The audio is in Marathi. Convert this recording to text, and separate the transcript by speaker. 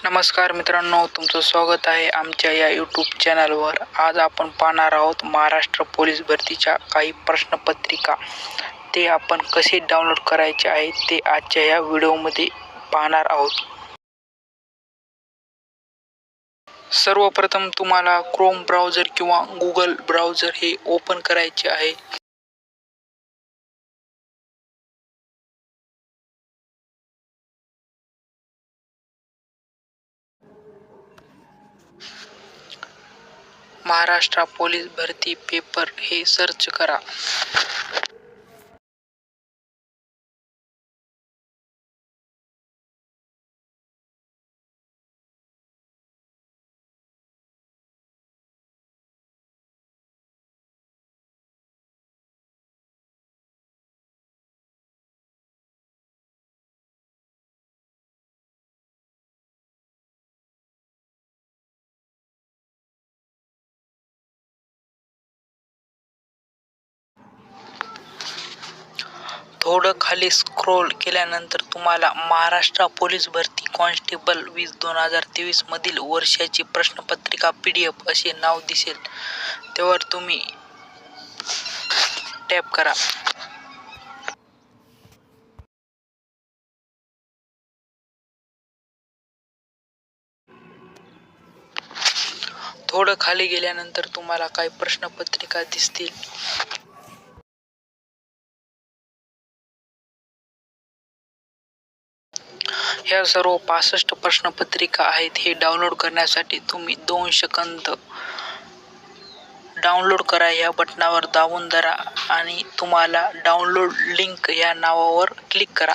Speaker 1: नमस्कार मित्रांनो, तुमचं स्वागत आहे आमच्या या यूट्यूब चॅनलवर. आज आपण पाहणार आहोत महाराष्ट्र पोलीस भरतीच्या काही प्रश्नपत्रिका. ते आपण कसे डाउनलोड करायचे आहे ते आजच्या या व्हिडिओमध्ये पाहणार आहोत. सर्वप्रथम तुम्हाला क्रोम ब्राउझर किंवा गुगल ब्राउझर हे ओपन करायचे आहे. महाराष्ट्र पोलीस भरती पेपर हे सर्च करा. थोडं खाली स्क्रोल केल्यानंतर तुम्हाला महाराष्ट्र पोलीस भरती कॉन्स्टेबल 2023 मधील वर्षाची प्रश्नपत्रिका PDF असे नाव दिसेल. त्यावर तुम्ही टॅप करा. थोडं खाली गेल्यानंतर तुम्हाला काही प्रश्नपत्रिका दिसतील. ह्या सर्व 65 प्रश्नपत्रिका आहेत. हे डाउनलोड करण्यासाठी तुम्ही 2 सेकंद डाउनलोड करा या बटनावर दाबून धरा आणि तुम्हाला डाउनलोड लिंक या नावावर क्लिक करा.